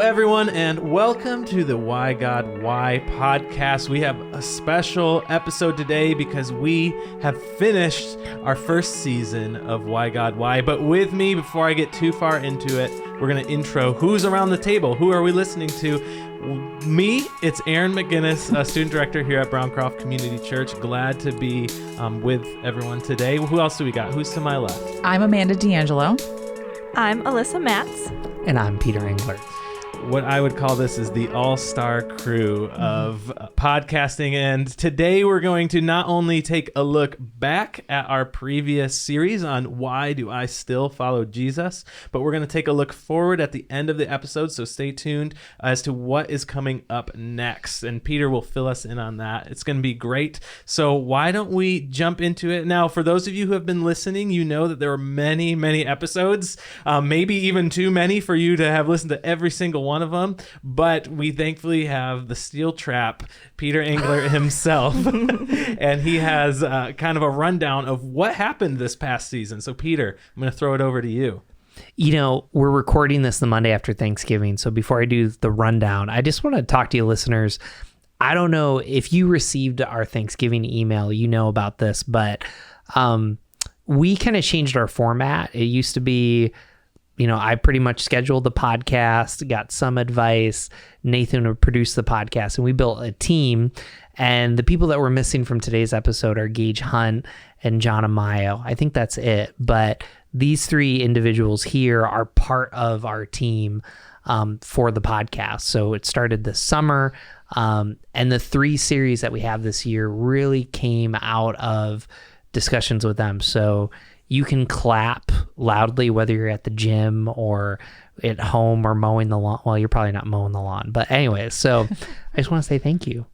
everyone, and welcome to the Why God Why podcast. We have a special episode today because we have finished our first season of Why God Why. But with me, before I get too far into it, we're going to intro who's around the table. Who are we listening to? Me, it's Aaron McGinnis, student director here at Browncroft Community Church. Glad to be with everyone today. Who else do we got? Who's to my left? I'm Amanda D'Angelo. I'm Alyssa Matz. And I'm Peter Ungrid. What I would call this is the all-star crew of podcasting. And today we're going to not only take a look back at our previous series on why do I still follow Jesus, but we're going to take a look forward at the end of the episode. So stay tuned as to what is coming up next. And Peter will fill us in on that. It's going to be great. So why don't we jump into it? Now, for those of you who have been listening, you know that there were many, many episodes, maybe even too many for you to have listened to every single one of them, but we thankfully have the steel trap, Peter Engler himself, and he has kind of a rundown of what happened this past season. So Peter, I'm going to throw it over to you. You know, we're recording this the Monday after Thanksgiving, so before I do the rundown, I just want to talk to you listeners. I don't know if you received our Thanksgiving email, you know about this, but we kind of changed our format. It used to be, you know, I pretty much scheduled the podcast, got some advice. Nathan would produce the podcast, and we built a team. And the people that were missing from today's episode are Gage Hunt and John Amayo. I think that's it. But these three individuals here are part of our team for the podcast. So it started this summer. And the three series that we have this year really came out of discussions with them. So you can clap loudly, whether you're at the gym or at home or mowing the lawn. Well, you're probably not mowing the lawn, but anyways, so I just want to say thank you.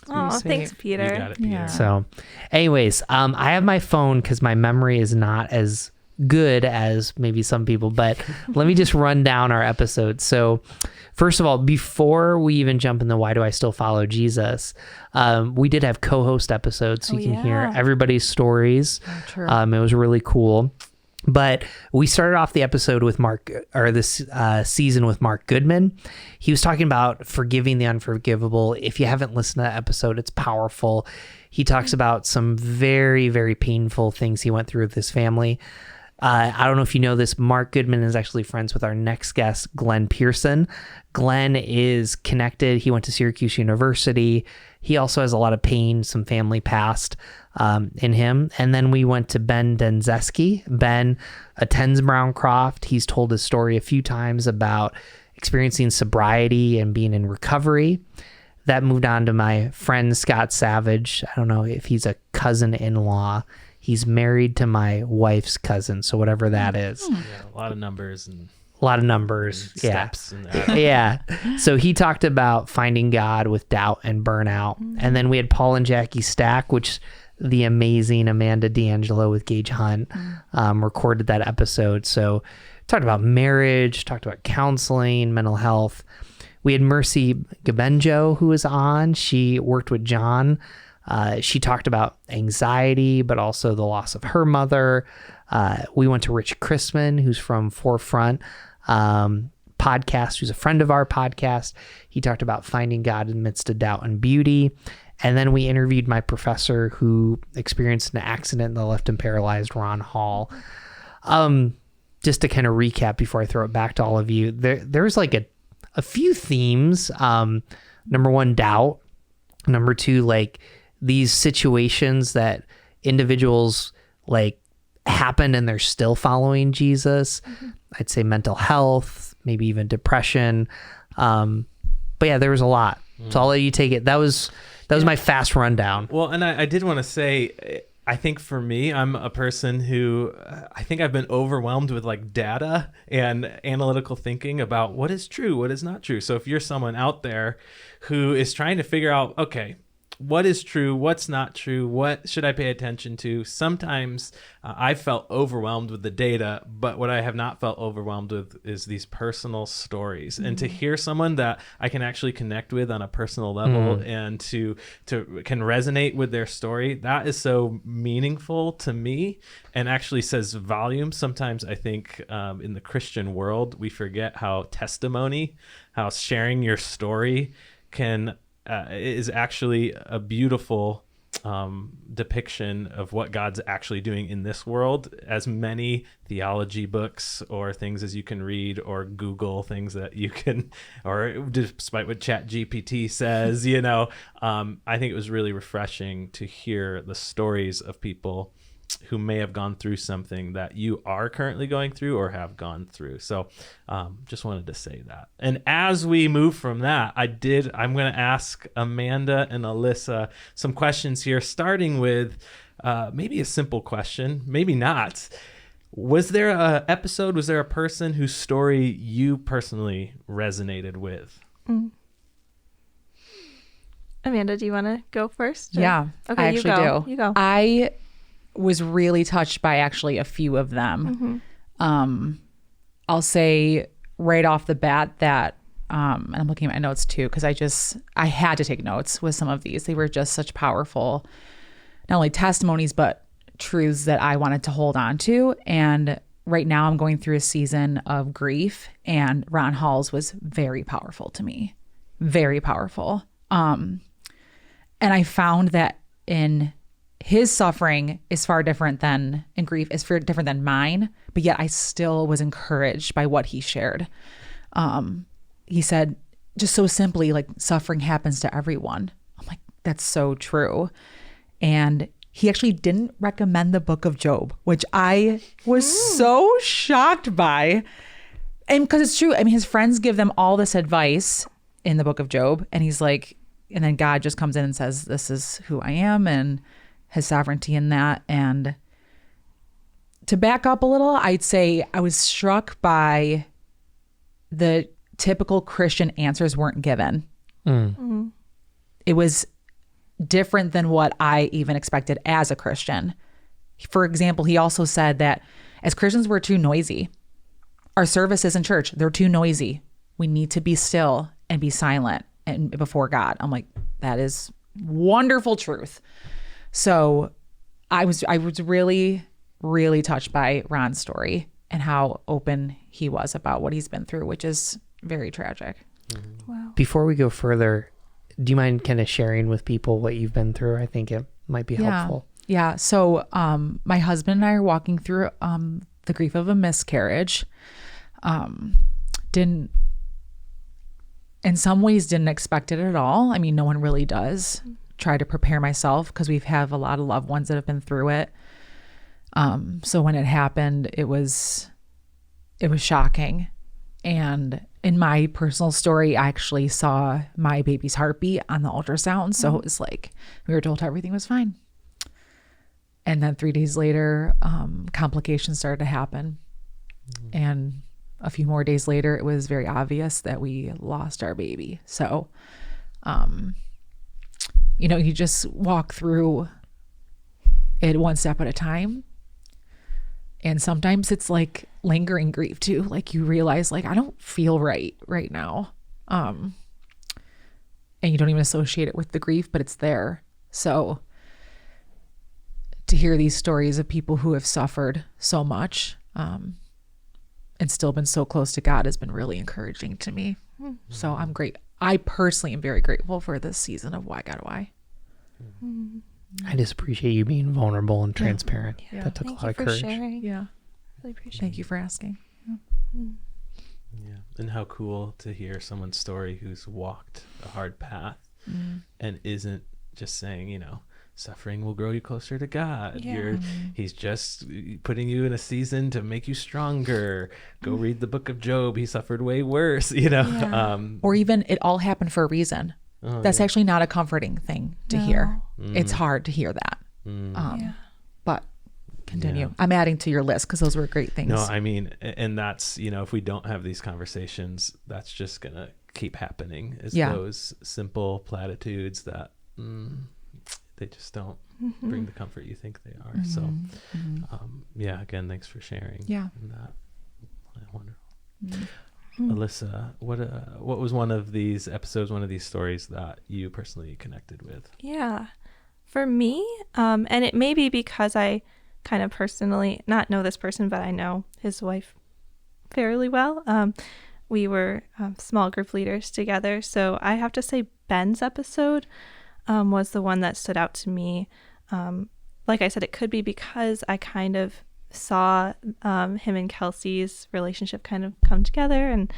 Oh, thanks, Peter. You got it, Peter. Yeah. So anyways, I have my phone because my memory is not as good as maybe some people, but let me just run down our episodes. So first of all, before we even jump into why do I still follow Jesus, we did have co-host episodes, so you can hear everybody's stories. Oh, true. It was really cool. But we started off the episode with this season with Mark Goodman. He was talking about forgiving the unforgivable. If you haven't listened to that episode, it's powerful. He talks about some very, very painful things he went through with his family. I don't know if you know this, Mark Goodman is actually friends with our next guest, Glenn Pearson. Glenn is connected. He went to Syracuse University. He also has a lot of pain, some family past in him. And then we went to Ben Denzeski. Ben attends Browncroft. He's told his story a few times about experiencing sobriety and being in recovery. That moved on to my friend, Scott Savage. I don't know if he's a cousin-in-law. He's married to my wife's cousin, so whatever that is. Yeah, a lot of numbers. Yeah. Steps and Yeah. So he talked about finding God with doubt and burnout. And then we had Paul and Jackie Stack, which the amazing Amanda D'Angelo with Gage Hunt recorded that episode. So talked about marriage, talked about counseling, mental health. We had Mercy Gabenjo, who was on. She worked with John. She talked about anxiety, but also the loss of her mother. We went to Rich Chrisman, who's from Forefront Podcast, who's a friend of our podcast. He talked about finding God in the midst of doubt and beauty. And then we interviewed my professor who experienced an accident that left him paralyzed, Ron Hall. Just to kind of recap before I throw it back to all of you, there's like a few themes. Number one, doubt. Number two, like these situations that individuals like happen and they're still following Jesus. I'd say mental health, maybe even depression. But yeah, there was a lot. So I'll let you take it. That was my fast rundown. Well, and I did want to say, I think for me, I'm a person who I think I've been overwhelmed with like data and analytical thinking about what is true, what is not true. So if you're someone out there who is trying to figure out, okay, what is true, what's not true, what should I pay attention to. Sometimes I felt overwhelmed with the data, but what I have not felt overwhelmed with is these personal stories. And to hear someone that I can actually connect with on a personal level and to can resonate with their story, that is so meaningful to me and actually says volumes. Sometimes I think in the Christian world, we forget how testimony, how sharing your story is actually a beautiful depiction of what God's actually doing in this world. As many theology books or things as you can read or Google things that you can, or despite what ChatGPT says, I think it was really refreshing to hear the stories of people who may have gone through something that you are currently going through or have gone through. So just wanted to say that. And as we move from that, I'm going to ask Amanda and Alyssa some questions here, starting with maybe a simple question, maybe not. Was there a person whose story you personally resonated with? Amanda, do you want to go first? Yeah, Okay, I actually do. You go. I was really touched by actually a few of them. I'll say right off the bat that, and I'm looking at my notes too, because I had to take notes with some of these. They were just such powerful, not only testimonies, but truths that I wanted to hold on to. And right now I'm going through a season of grief, and Ron Hall's was very powerful to me, very powerful. And I found that in his suffering is far different than, and grief is far different than mine, but yet I still was encouraged by what he shared. He said, just so simply, like, suffering happens to everyone. I'm like, that's so true. And he actually didn't recommend the book of Job, which I was so shocked by. And because it's true. I mean, his friends give them all this advice in the book of Job, and he's like, and then God just comes in and says, this is who I am, and his sovereignty in that. And to back up a little, I'd say I was struck by the typical Christian answers weren't given. It was different than what I even expected as a Christian. For example, he also said that as Christians, we're too noisy. Our services in church, they're too noisy. We need to be still and be silent and before God. I'm like, that is wonderful truth. So I was really, really touched by Ron's story and how open he was about what he's been through, which is very tragic. Wow. Before we go further, do you mind kind of sharing with people what you've been through? I think it might be helpful. Yeah. So my husband and I are walking through the grief of a miscarriage. In some ways didn't expect it at all. I mean, no one really does. Try to prepare myself because we have a lot of loved ones that have been through it. So when it happened, it was shocking. And in my personal story, I actually saw my baby's heartbeat on the ultrasound. So it was like, we were told everything was fine. And then 3 days later, complications started to happen. And a few more days later, it was very obvious that we lost our baby. So, you just walk through it one step at a time. And sometimes it's like lingering grief too. Like you realize, like, I don't feel right now. And you don't even associate it with the grief, but it's there. So to hear these stories of people who have suffered so much, and still been so close to God has been really encouraging to me. So I'm great. I personally am very grateful for this season of Why God Why. I just appreciate you being vulnerable and transparent. Yeah. That took Thank a lot you of for courage. sharing. Yeah. Really appreciate Thank you for asking. Yeah. And how cool to hear someone's story who's walked a hard path and isn't just saying, suffering will grow you closer to God. Yeah. He's just putting you in a season to make you stronger. Go read the book of Job. He suffered way worse, Yeah. Or even it all happened for a reason. That's actually not a comforting thing to hear. It's hard to hear that. But continue. Yeah. I'm adding to your list because those were great things. No, I mean, and that's, if we don't have these conversations, that's just going to keep happening. Is those simple platitudes that they just don't bring the comfort you think they are. So, yeah, again, thanks for sharing. Yeah. That. Wonderful. Alyssa, what was one of these episodes, one of these stories that you personally connected with? Yeah. For me, and it may be because I kind of personally not know this person, but I know his wife fairly well. We were small group leaders together. So I have to say Ben's episode was the one that stood out to me. Like I said, it could be because I kind of saw him and Kelsey's relationship kind of come together, and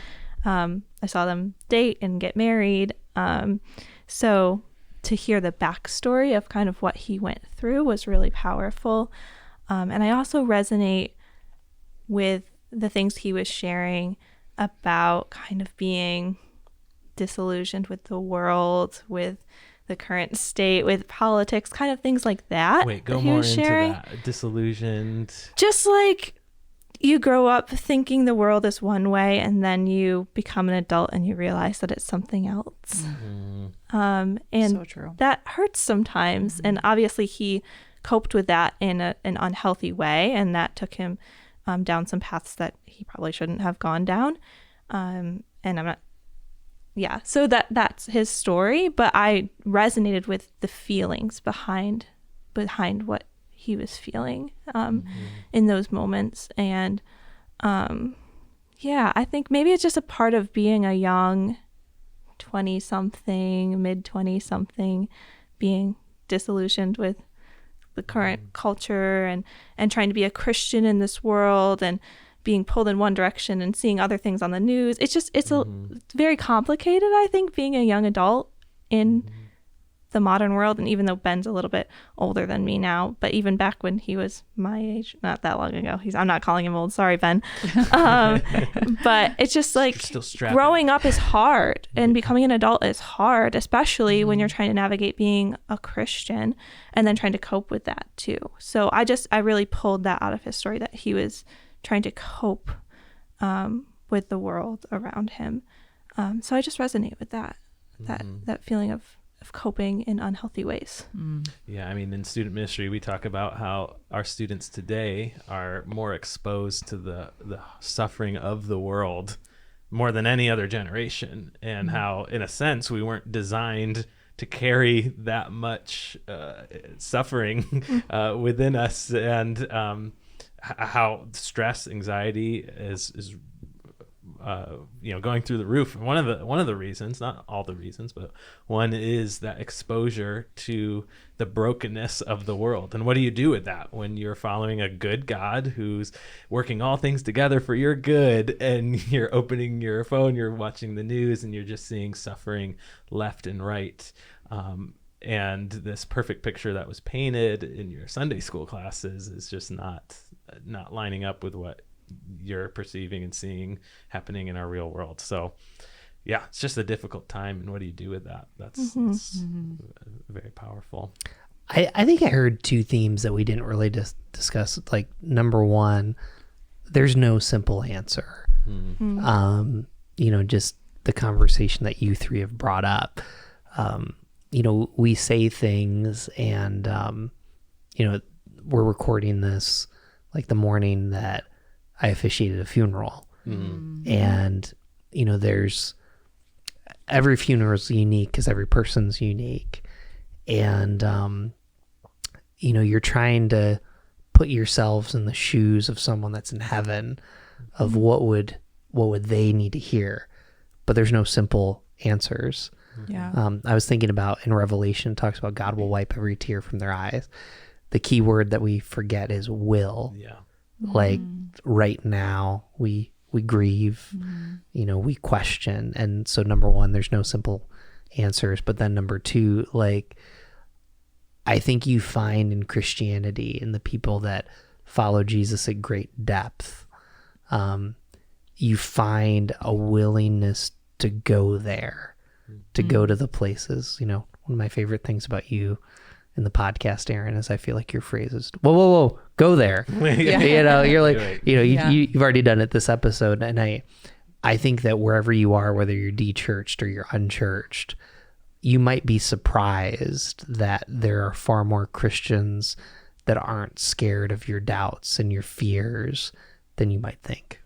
I saw them date and get married. So to hear the backstory of kind of what he went through was really powerful. And I also resonate with the things he was sharing about kind of being disillusioned with the world, with the current state, with politics, kind of things like that. Wait, go that he more was into sharing. that. Disillusioned. Just like you grow up thinking the world is one way, and then you become an adult and you realize that it's something else. And So true. that hurts sometimes. And obviously he coped with that in an unhealthy way, and that took him down some paths that he probably shouldn't have gone down. And I'm not, yeah, so that's his story, but I resonated with the feelings behind what he was feeling in those moments. And yeah, I think maybe it's just a part of being a young 20-something, mid-20-something, being disillusioned with the current culture and trying to be a Christian in this world and being pulled in one direction and seeing other things on the news. It's very complicated, I think, being a young adult in the modern world. And even though Ben's a little bit older than me now, but even back when he was my age, not that long ago, I'm not calling him old, sorry, Ben. But it's just like Still strapping. growing up is hard, and becoming an adult is hard, especially when you're trying to navigate being a Christian and then trying to cope with that too. So I really pulled that out of his story, that he was trying to cope with the world around him. So I just resonate with that feeling of coping in unhealthy ways. Yeah, I mean, in student ministry, we talk about how our students today are more exposed to the suffering of the world more than any other generation, and how, in a sense, we weren't designed to carry that much suffering within us, and how stress, anxiety is going through the roof. One of the reasons, not all the reasons, but one is that exposure to the brokenness of the world. And what do you do with that when you're following a good God who's working all things together for your good, and you're opening your phone, you're watching the news, and you're just seeing suffering left and right? And this perfect picture that was painted in your Sunday school classes is just not lining up with what you're perceiving and seeing happening in our real world. So yeah, it's just a difficult time, and what do you do with that? That's very powerful. I think I heard two themes that we didn't really discuss. Like, number one, there's no simple answer. Just the conversation that you three have brought up. We say things, and we're recording this like the morning that I officiated a funeral. And there's, every funeral is unique because every person's unique, and you're trying to put yourselves in the shoes of someone that's in heaven, of what would they need to hear, but there's no simple answers. I was thinking about, in Revelation, it talks about God will wipe every tear from their eyes. The key word that we forget is will. Like, right now we grieve, we question. And so, number one, there's no simple answers. But then number two, like, I think you find in Christianity, in the people that follow Jesus at great depth, you find a willingness to go there, to go to the places. One of my favorite things about you in the podcast, Aaron, is I feel like your phrase is, whoa, go there. You're like, Right. you've already done it this episode. And I think that wherever you are, whether you're de-churched or you're unchurched, you might be surprised that there are far more Christians that aren't scared of your doubts and your fears than you might think.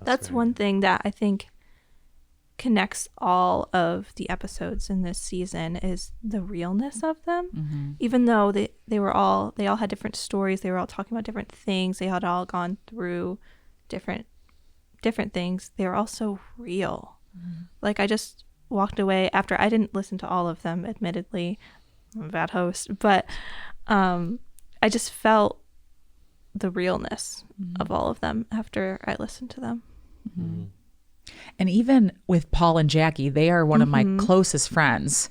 That's one thing that I think connects all of the episodes in this season is the realness of them. Even though they all had different stories, they were all talking about different things, they had all gone through different things, they were all so real. Like, I just walked away after, I didn't listen to all of them, admittedly, I'm a bad host, but I just felt the realness of all of them after I listened to them. And even with Paul and Jackie, they are one of my closest friends.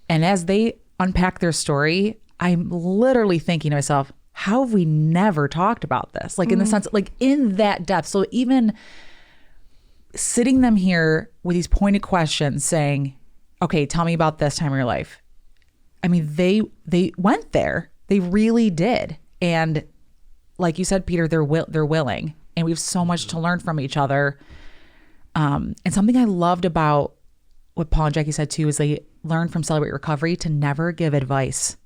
And as they unpack their story, I'm literally thinking to myself, how have we never talked about this? Like, in the sense, like, in that depth. So even sitting them here with these pointed questions saying, okay, tell me about this time of your life. I mean, they went there. They really did. And like you said, Peter, they're willing. And we have so much to learn from each other. And something I loved about what Paul and Jackie said too is they learned from Celebrate Recovery to never give advice.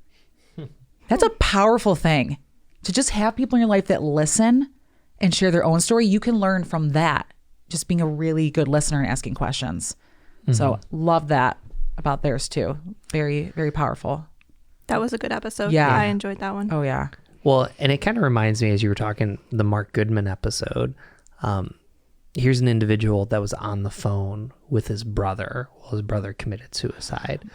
That's a powerful thing, to just have people in your life that listen and share their own story. You can learn from that, just being a really good listener and asking questions. So love that about theirs too. Very, very powerful. That was a good episode. Yeah. I enjoyed that one. Oh yeah. Well, and it kind of reminds me, as you were talking, the Mark Goodman episode. Here's an individual that was on the phone with his brother while his brother committed suicide.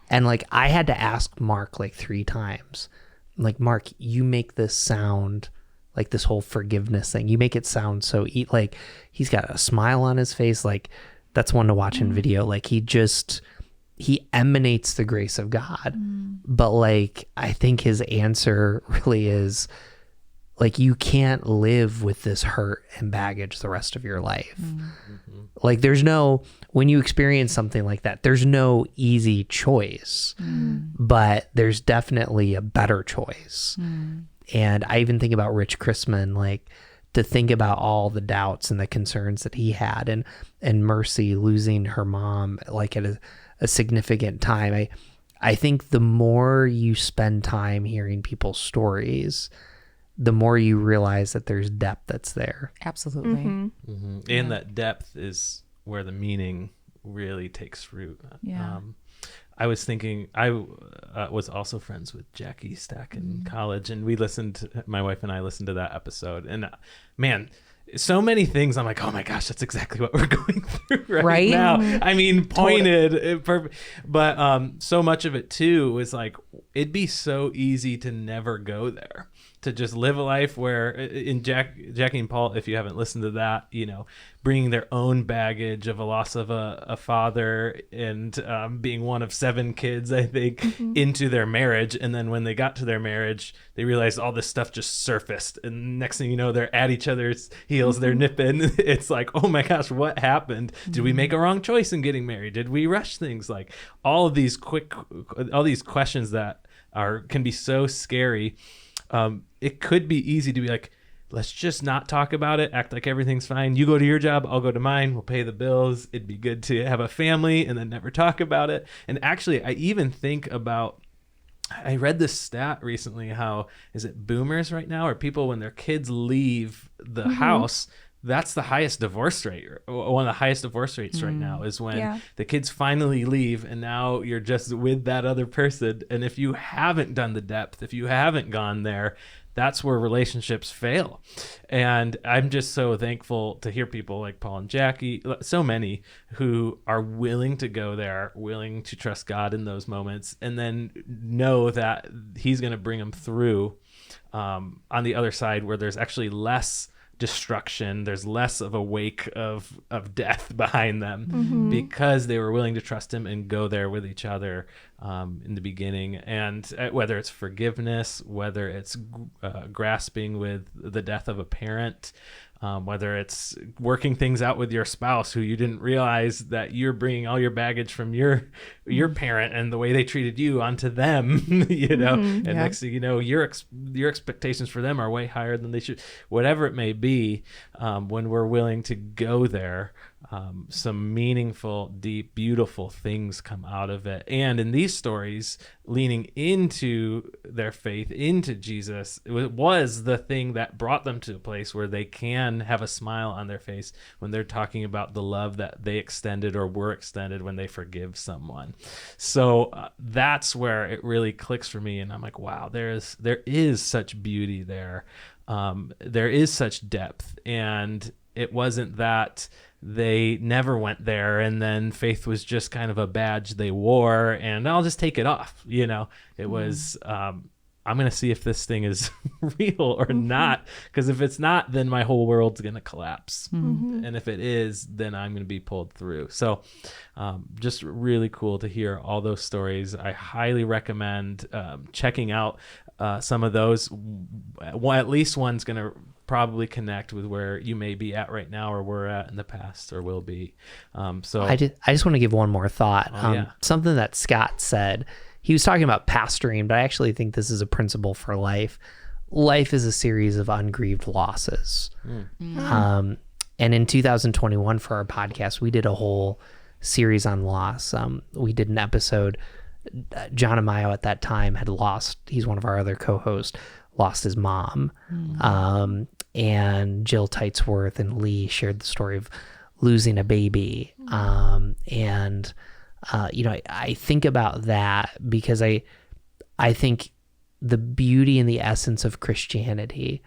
And like, I had to ask Mark like 3 times, like, Mark, you make this sound like this whole forgiveness thing. You make it sound so like he's got a smile on his face. Like, that's one to watch in video. Like, he emanates the grace of God. But like, I think his answer really is like, you can't live with this hurt and baggage the rest of your life. Like, when you experience something like that, there's no easy choice, but there's definitely a better choice. And I even think about Rich Chrisman, like, to think about all the doubts and the concerns that he had, and Mercy losing her mom, like, at a significant time. I think the more you spend time hearing people's stories, the more you realize that there's depth that's there. Absolutely. And that depth is where the meaning really takes root. Yeah. I was thinking, I was also friends with Jackie Stack in college, and my wife and I listened to that episode, and man, so many things I'm like, oh my gosh, that's exactly what we're going through right now. I mean, pointed, perfect. But so much of it too was like, it'd be so easy to never go there, to just live a life where, in Jackie and Paul, if you haven't listened to that, bringing their own baggage of a loss of a father and being one of 7 kids, I think, into their marriage. And then when they got to their marriage, they realized all this stuff just surfaced. And next thing you know, they're at each other's heels, they're nipping. It's like, oh my gosh, what happened? Did we make a wrong choice in getting married? Did we rush things? Like, all these questions that can be so scary. It could be easy to be like, let's just not talk about it, act like everything's fine. You go to your job, I'll go to mine, we'll pay the bills. It'd be good to have a family and then never talk about it. And actually, I even think about, I read this stat recently, how is it boomers right now, or people when their kids leave the house, that's the highest divorce rate, or one of the highest divorce rates right now, is when the kids finally leave and now you're just with that other person. And if you haven't done the depth, if you haven't gone there, that's where relationships fail. And I'm just so thankful to hear people like Paul and Jackie, so many, who are willing to go there, willing to trust God in those moments, and then know that he's going to bring them through on the other side, where there's actually less destruction, there's less of a wake of death behind them, because they were willing to trust him and go there with each other in the beginning. And whether it's forgiveness, whether it's grasping with the death of a parent, whether it's working things out with your spouse who you didn't realize that you're bringing all your baggage from your parent and the way they treated you onto them, and next thing you know, your expectations for them are way higher than they should, whatever it may be. When we're willing to go there, some meaningful, deep, beautiful things come out of it. And in these stories, leaning into their faith, into Jesus, it was the thing that brought them to a place where they can have a smile on their face when they're talking about the love that they extended or were extended when they forgive someone. So that's where it really clicks for me. And I'm like, wow, there is such beauty there. There is such depth. And it wasn't that they never went there and then faith was just kind of a badge they wore and I'll just take it off. It was, I'm going to see if this thing is real or not. Because if it's not, then my whole world's going to collapse. And if it is, then I'm going to be pulled through. So just really cool to hear all those stories. I highly recommend checking out some of those. At least one's going to probably connect with where you may be at right now or were at in the past or will be. So I just want to give one more thought. Yeah. Something that Scott said, he was talking about pastoring, but I actually think this is a principle for life. Life is a series of ungrieved losses. And in 2021 for our podcast, we did a whole series on loss. We did an episode. John Amayo at that time had lost, he's one of our other co-hosts, lost his mom. And Jill Teitsworth and Lee shared the story of losing a baby. I think about that because I think the beauty and the essence of Christianity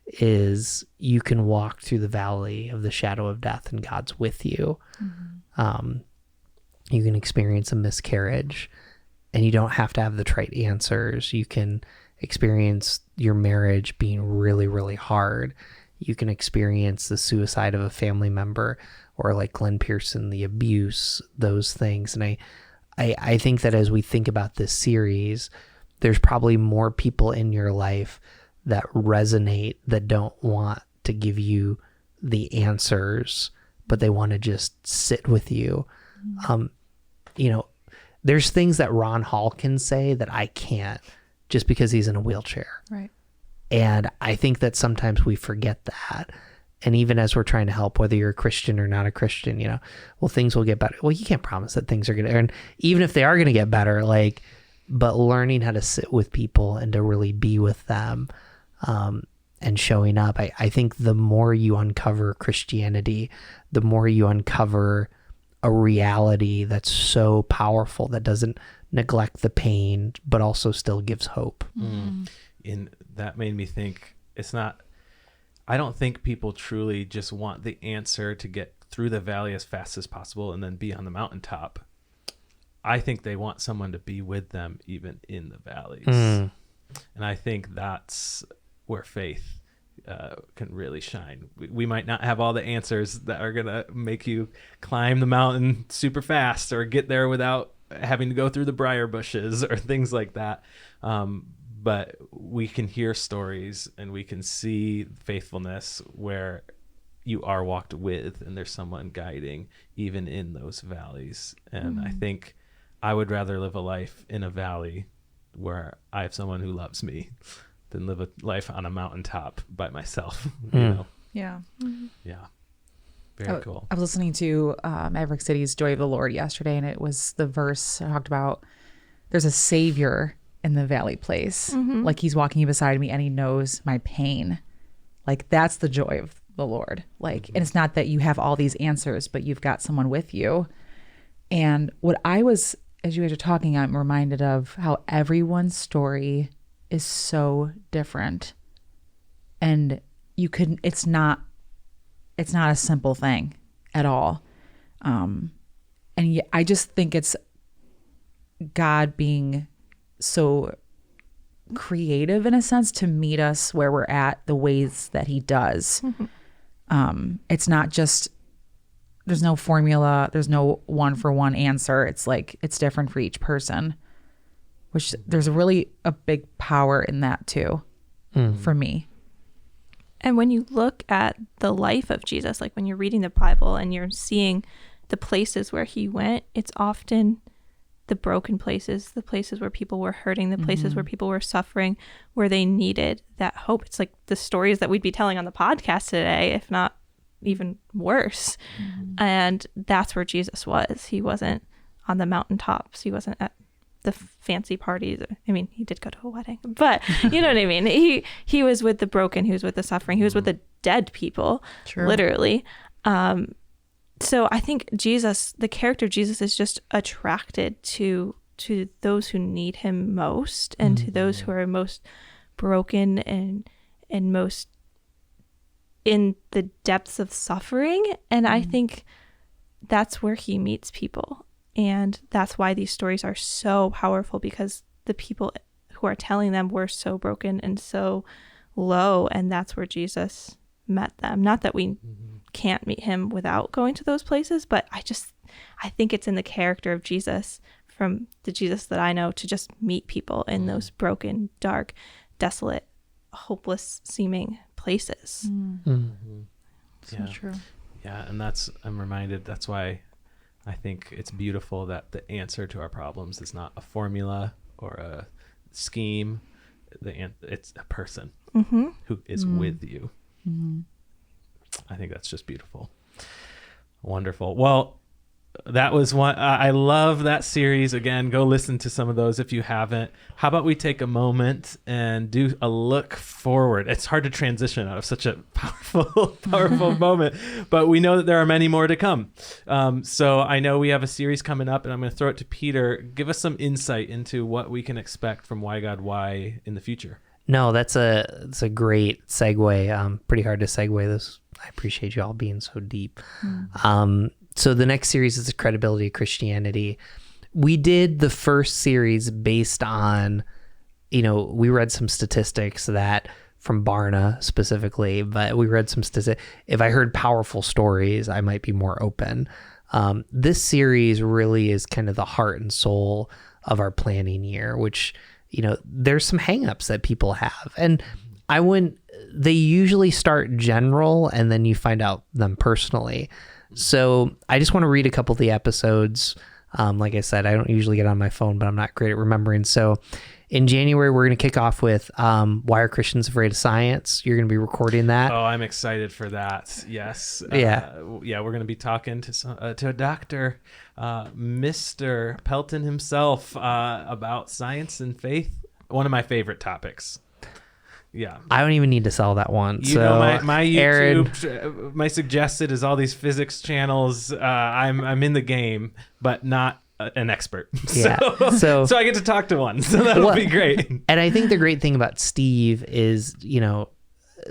is you can walk through the valley of the shadow of death and God's with you. You can experience a miscarriage and you don't have to have the trite answers. You can experience your marriage being really, really hard. You can experience the suicide of a family member or like Glenn Pearson, the abuse, those things. And I think that as we think about this series, there's probably more people in your life that resonate, that don't want to give you the answers, but they want to just sit with you. There's things that Ron Hall can say that I can't just because he's in a wheelchair. Right. And I think that sometimes we forget that. And even as we're trying to help, whether you're a Christian or not a Christian, well, things will get better. Well, you can't promise that things are going to, and even if they are going to get better, but learning how to sit with people and to really be with them, and showing up. I think the more you uncover Christianity, the more you uncover a reality that's so powerful that doesn't neglect the pain, but also still gives hope. And that made me think I don't think people truly just want the answer to get through the valley as fast as possible and then be on the mountaintop. I think they want someone to be with them even in the valleys. And I think that's where faith can really shine. We might not have all the answers that are going to make you climb the mountain super fast or get there without having to go through the briar bushes or things like that. But we can hear stories and we can see faithfulness where you are walked with and there's someone guiding even in those valleys. And I think I would rather live a life in a valley where I have someone who loves me than live a life on a mountaintop by myself. Yeah. Yeah. Very cool. I was listening to Maverick City's Joy of the Lord yesterday, and it was the verse I talked about. There's a savior in the valley place. Like he's walking beside me and he knows my pain. Like that's the joy of the Lord. And it's not that you have all these answers, but you've got someone with you. And what I was, as you guys are talking, I'm reminded of how everyone's story is so different. And it's not a simple thing at all. And I just think it's God being so creative in a sense to meet us where we're at the ways that he does. It's not just, there's no formula, there's no one for one answer. It's it's different for each person, which there's really a big power in that too, for me. And when you look at the life of Jesus, like when you're reading the Bible and you're seeing the places where he went, it's often the broken places, the places where people were hurting, the places where people were suffering, where they needed that hope. It's like the stories that we'd be telling on the podcast today, if not even worse. And that's where Jesus was. He wasn't on the mountaintops. He wasn't at the fancy parties. I mean, he did go to a wedding, but you know what I mean? He was with the broken. He was with the suffering. He was with the dead people, literally. So I think Jesus, the character of Jesus, is just attracted to those who need him most, and to those who are most broken and most in the depths of suffering. And I think that's where he meets people. And that's why these stories are so powerful, because the people who are telling them were so broken and so low. And that's where Jesus met them. Not that we can't meet him without going to those places, but I think it's in the character of Jesus, from the Jesus that I know, to just meet people in those broken, dark, desolate, hopeless seeming places. So true. Yeah, and I'm reminded, that's why I think it's beautiful that the answer to our problems is not a formula or a scheme. It's a person who is with you. I think that's just beautiful. Wonderful. Well, that was one. I love that series. Again, go listen to some of those if you haven't. How about we take a moment and do a look forward? It's hard to transition out of such a powerful moment, but we know that there are many more to come. So I know we have a series coming up, and I'm going to throw it to Peter. Give us some insight into what we can expect from Why God Why in the future. No, it's a great segue. Pretty hard to segue this. I appreciate you all being so deep. So the next series is the credibility of Christianity. We did the first series based on, we read some statistics that from Barna specifically, but we read some statistics. If I heard powerful stories, I might be more open. This series really is kind of the heart and soul of our planning year, which, there's some hangups that people have. And they usually start general and then you find out them personally. So I just want to read a couple of the episodes. Like I said, I don't usually get on my phone, but I'm not great at remembering. So in January, we're going to kick off with Why Are Christians Afraid of Science? You're going to be recording that. Oh, I'm excited for that. Yes. Yeah. We're going to be talking to a doctor, Mr. Pelton himself, about science and faith. One of my favorite topics. Yeah, I don't even need to sell that one. My YouTube, Aaron, my suggested is all these physics channels. I'm in the game, but not an expert. Yeah. So I get to talk to one. So that'll be great. And I think the great thing about Steve is,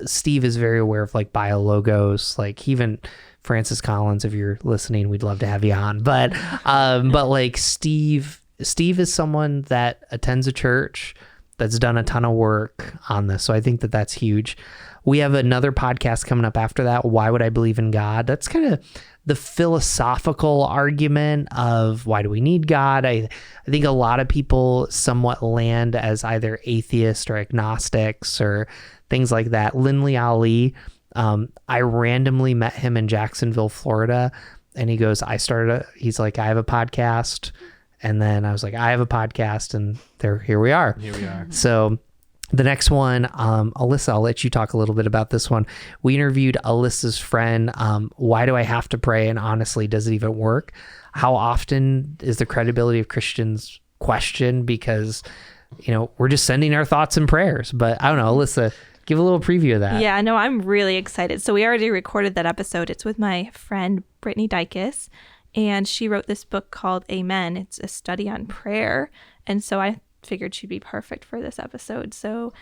Steve is very aware of like biologos, like even Francis Collins. If you're listening, we'd love to have you on. But like Steve is someone that attends a church that's done a ton of work on this. So I think that that's huge. We have another podcast coming up after that. Why would I believe in God? That's kind of the philosophical argument of why do we need God? I think a lot of people somewhat land as either atheists or agnostics or things like that. Lindley Ali, I randomly met him in Jacksonville, Florida. And he goes, he's like, I have a podcast. And then I was like, I have a podcast, and here we are. Here we are. So the next one, Alyssa, I'll let you talk a little bit about this one. We interviewed Alyssa's friend. Why do I have to pray? And honestly, does it even work? How often is the credibility of Christians questioned? Because, we're just sending our thoughts and prayers. But I don't know, Alyssa, give a little preview of that. Yeah, no, I'm really excited. So we already recorded that episode. It's with my friend, Brittany Dykes. And she wrote this book called Amen. It's a study on prayer. And so I figured she'd be perfect for this episode. So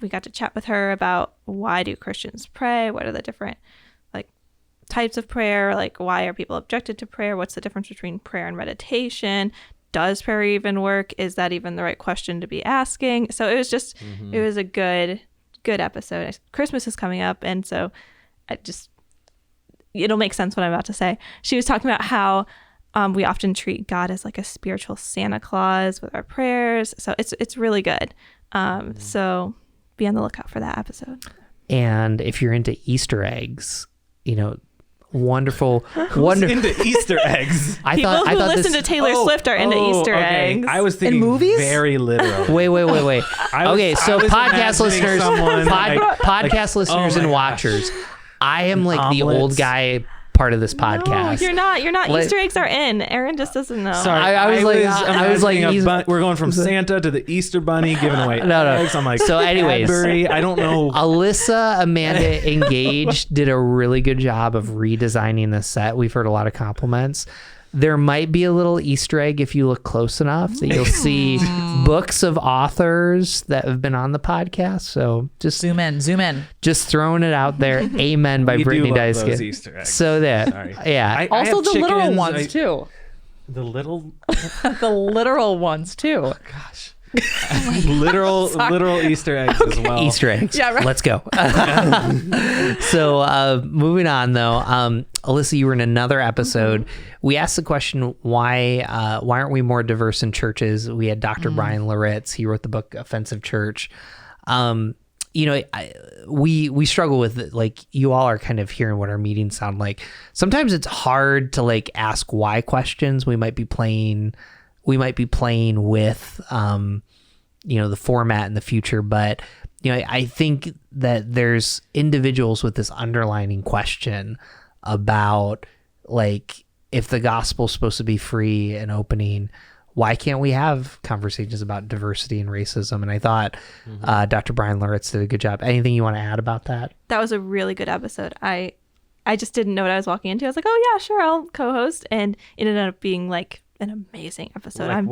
we got to chat with her about why do Christians pray? What are the different types of prayer? Why are people objected to prayer? What's the difference between prayer and meditation? Does prayer even work? Is that even the right question to be asking? So it was just, it was a good episode. Christmas is coming up. And so it'll make sense what I'm about to say. She was talking about how we often treat God as like a spiritual Santa Claus with our prayers. So it's really good. So be on the lookout for that episode. And if you're into Easter eggs, wonderful. Into Easter eggs. People who listen to Taylor Swift are into Easter eggs. I was thinking in movies? Very literal. Wait. Okay, so podcast listeners, podcast listeners and watchers. I am like the Omelets. old guy part of this No, podcast. you're not. You're not. Like- Easter eggs are in. Aaron just doesn't know. Sorry, I was like, imagining we're going from Santa to the Easter Bunny giving away No. eggs. I'm like, So anyways. Cadbury, I don't know. Alyssa, Amanda, Engaged did a really good job of redesigning the set. We've heard a lot of compliments. There might be a little Easter egg if you look close enough that you'll see books of authors that have been on the podcast. So just Zoom in. just throwing it out there. Amen by We do Brittany love those Dyske. Easter eggs. So that, Sorry. yeah. I Also have the literal chickens, ones too. The little, The literal ones too. gosh, literal Easter eggs as well. Easter eggs. Yeah, right. Let's go. So moving on though, Alyssa, you were in another episode. We asked the question, why aren't we more diverse in churches? We had Dr. Brian Loritz. He wrote the book Offensive Church. We struggle with it. Like, you all are kind of hearing what our meetings sound like. Sometimes it's hard to like ask why questions. We might be playing with the format in the future, but I think that there's individuals with this underlining question about, like, if the gospel's supposed to be free and opening, why can't we have conversations about diversity and racism? And I thought Dr. Brian Loritz did a good job. Anything you want to add about that? That was a really good episode. I just didn't know what I was walking into. I was like, oh yeah, sure, I'll co-host, and it ended up being like an amazing episode. Like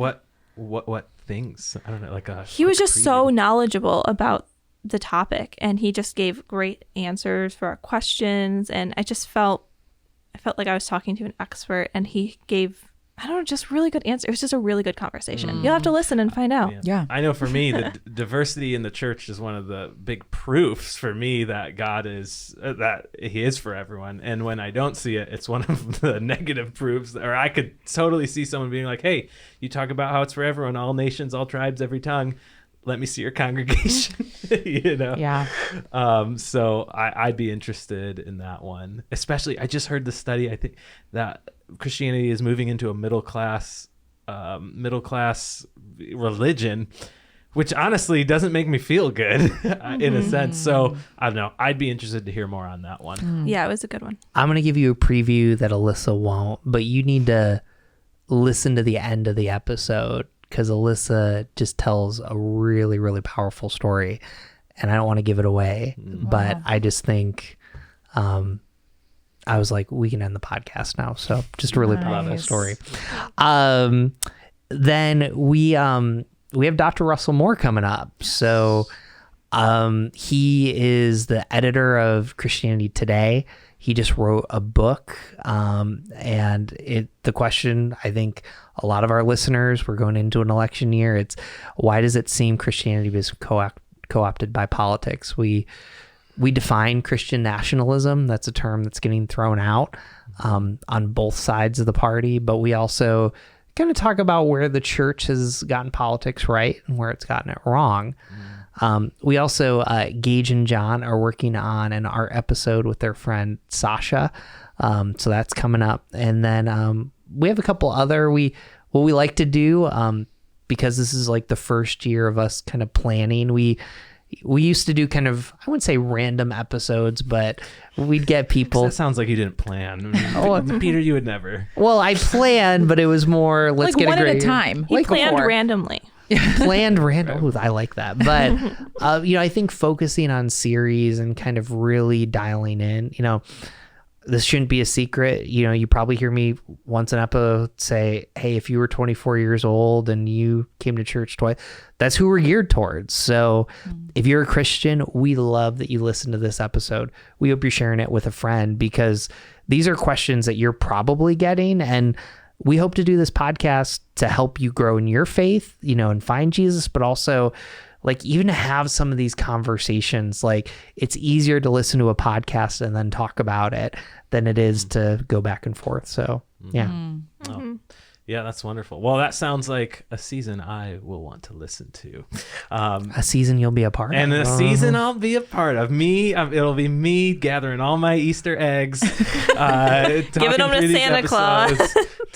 what things? I don't know. Like He was just so knowledgeable about the topic, and he just gave great answers for our questions, and I felt like I was talking to an expert, and he gave, I don't know, just really good answers. It was just a really good conversation. You'll have to listen and find out. Yeah. I know for me, the diversity in the church is one of the big proofs for me that God is, that he is for everyone. And when I don't see it, it's one of the negative proofs. Or I could totally see someone being like, hey, you talk about how it's for everyone, all nations, all tribes, every tongue. Let me see your congregation. Yeah. So I'd be interested in that one. Especially, I just heard the study. I think that Christianity is moving into a middle class religion, which honestly doesn't make me feel good in a sense. So I don't know. I'd be interested to hear more on that one. Yeah, it was a good one. I'm going to give you a preview that Alyssa won't, but you need to listen to the end of the episode, because Alyssa just tells a really, really powerful story, and I don't want to give it away, but I just think, I was like, we can end the podcast now. So just a really powerful story. Then we have Dr. Russell Moore coming up. So he is the editor of Christianity Today. He just wrote a book, and the question, I think a lot of our listeners, we're going into an election year, it's, why does it seem Christianity is co-opted by politics? We define Christian nationalism. That's a term that's getting thrown out on both sides of the party, but we also kind of talk about where the church has gotten politics right and where it's gotten it wrong. We also, Gage and John are working on an art episode with their friend Sasha. So that's coming up. And then we have a couple other, what we like to do, because this is like the first year of us kind of planning. We used to do kind of, I wouldn't say random episodes, but we'd get people. That sounds like you didn't plan. Peter, you would never. Well, I planned, but it was more, let's Like get one a great at a time. He planned before. randomly. Planned random. Ooh, I like that. But, I think focusing on series and kind of really dialing in, this shouldn't be a secret. You probably hear me once an episode say, hey, if you were 24 years old and you came to church twice, that's who we're geared towards. So if you're a Christian, we love that you listen to this episode. We hope you're sharing it with a friend, because these are questions that you're probably getting. And we hope to do this podcast to help you grow in your faith, and find Jesus, but also, like, even to have some of these conversations. Like, it's easier to listen to a podcast and then talk about it than it is to go back and forth. So, yeah. Oh. Yeah, that's wonderful. Well, that sounds like a season I will want to listen to. A season you'll be a part of. And a season I'll be a part of. It'll be me gathering all my Easter eggs, Giving them to Santa Claus.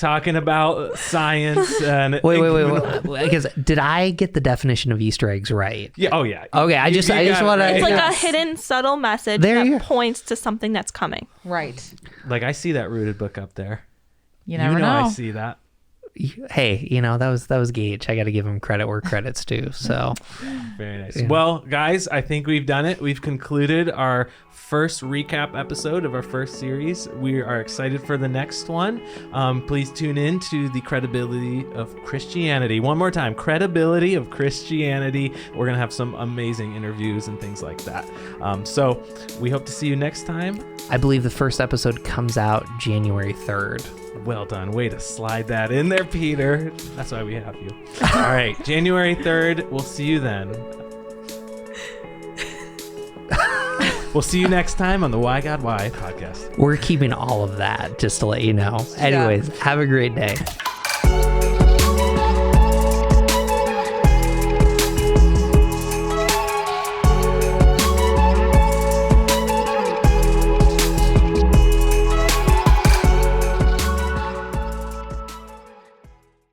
talking about science. And Wait. Because did I get the definition of Easter eggs right? Yeah. Oh, yeah. Okay, I just want to. It's like Yes. a hidden, subtle message There you that go. points to something that's coming. Right. Like, I see that rooted book up there. You never know. I see that. Hey, that was Gage. I got to give him credit where credit's due. So Very nice. Yeah. Well, guys, I think we've done it. We've concluded our first recap episode of our first series. We are excited for the next one. Please tune in to the Credibility of Christianity. One more time, Credibility of Christianity. We're going to have some amazing interviews and things like that. So we hope to see you next time. I believe the first episode comes out January 3rd. Well done. Way to slide that in there, Peter. That's why we have you. All right. January 3rd. We'll see you then. We'll see you next time on the Why God Why podcast. We're keeping all of that just to let you know. Anyways, have a great day.